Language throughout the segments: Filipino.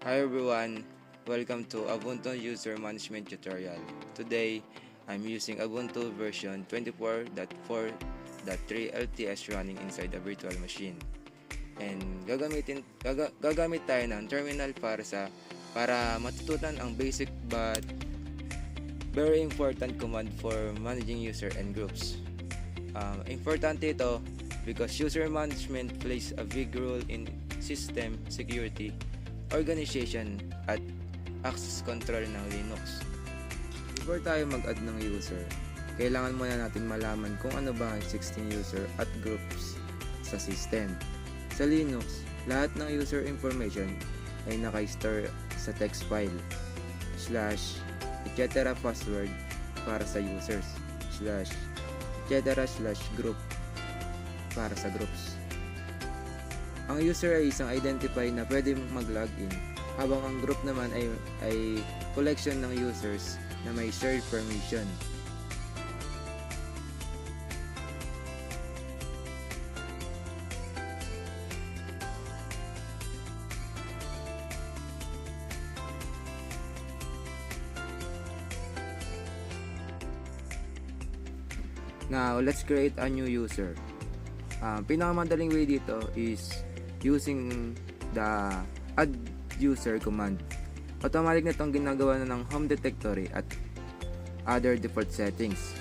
Hi everyone, welcome to Ubuntu User Management Tutorial. Today, I'm using Ubuntu version 24.4.3 LTS running inside a virtual machine. And gagamit tayo ng terminal para matutunan ang basic but very important command for managing user and groups. Importante ito because user management plays a big role in system security, organization, at access control ng Linux. Before tayo mag-add ng user, kailangan muna natin malaman kung ano ba ang 16 user at groups sa system. Sa Linux, lahat ng user information ay naka-store sa text file /etc password para sa users /etc/group para sa groups. Ang user ay isang identifier na pwede mag-login, habang ang group naman ay collection ng users na may shared permission. Now, let's create a new user. Pinakamadaling way dito is using the add user command. Automatic na itong ginagawa na ng home directory at other default settings.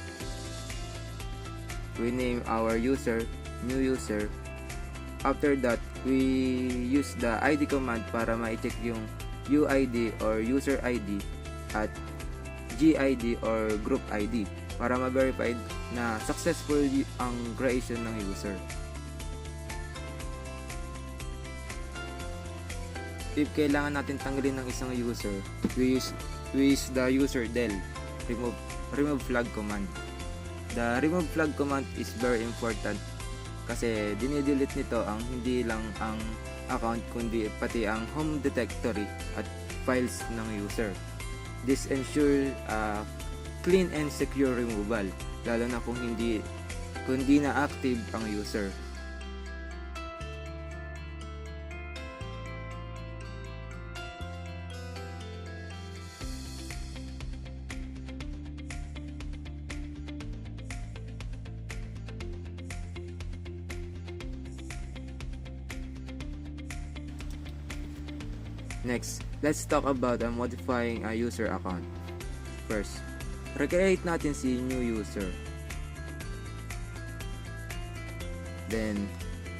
We name our user new user. After that, we use the ID command para ma-check yung UID or user ID at GID or group ID para ma-verify na successful ang creation ng user. If kailangan natin tanggalin ng isang user, we use the user del remove flag command. The remove flag command is very important kasi dinidelete nito ang hindi lang ang account kundi pati ang home directory at files ng user. This ensure clean and secure removal, lalo na kung hindi na active ang user. Next, let's talk about modifying a user account. First, recreate natin si new user. Then,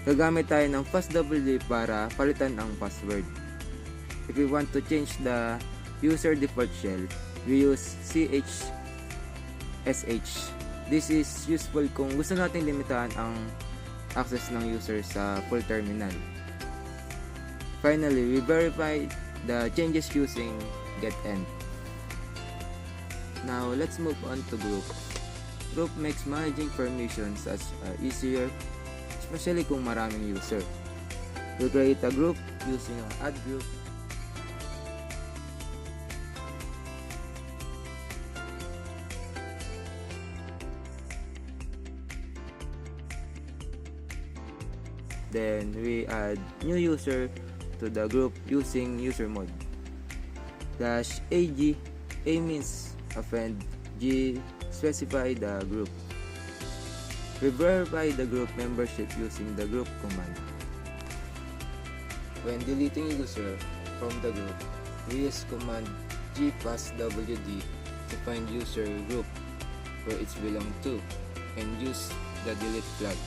gagamit tayo ng fastwd para palitan ang password. If we want to change the user default shell, we use chsh. This is useful kung gusto natin limitahan ang access ng user sa full terminal. Finally, we verify the changes using getEnd. Now, let's move on to group. Group makes managing permissions easier, especially kung maraming user. We create a group using an add group. Then, we add new user to the group using user mode. --ag, A means a friend, G specify the group. We verify the group membership using the group command. When deleting user from the group, we use command gpasswd to find user group where it belongs to and use the delete flag.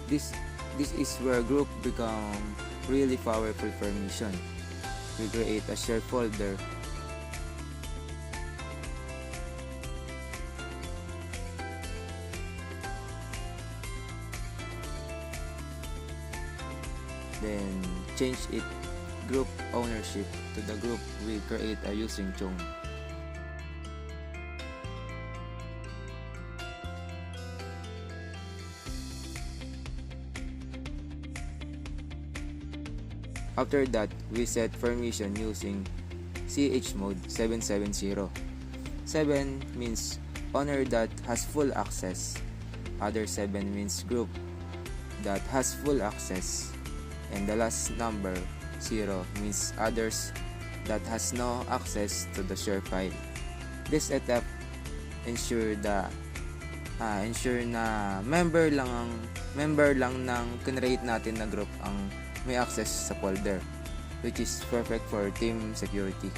This is where group become really powerful permission. We create a shared folder. Then change it group ownership to the group we create using chown. After that, we set permission using chmod 770. 7 means owner that has full access. Other 7 means group that has full access. And the last number, 0, means others that has no access to the share file. This setup ensure na member lang ng kinreate natin na group ang may access sa folder, which is perfect for team security.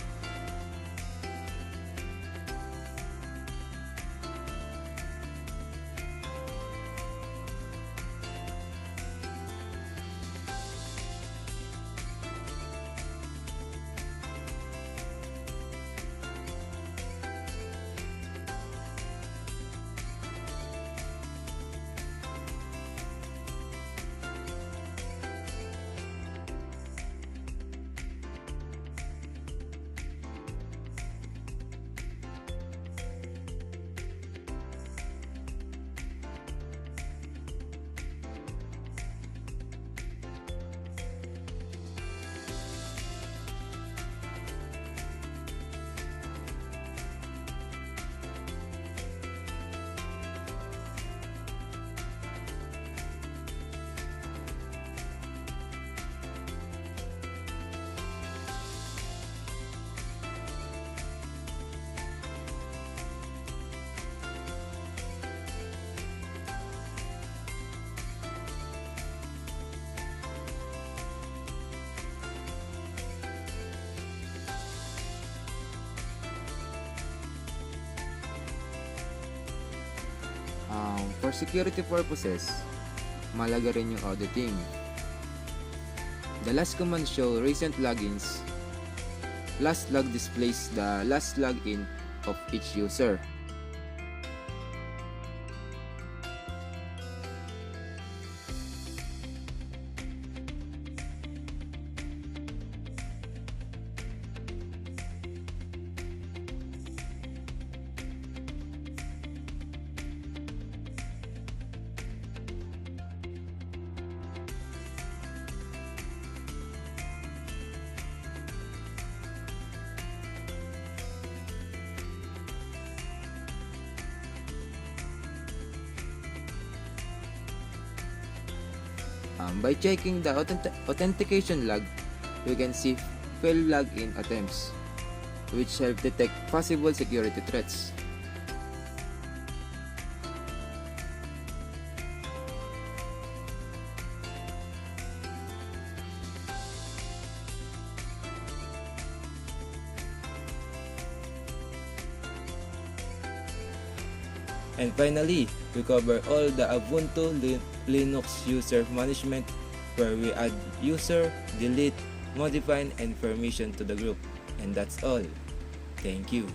For security purposes, malaga rin yung auditing. The last command show recent logins. Last log displays the last login of each user. By checking the authentication log, we can see failed login attempts, which help detect possible security threats. And finally, we cover all the Ubuntu Linux user management, where we add user, delete, modify, and permission to the group. And that's all. Thank you.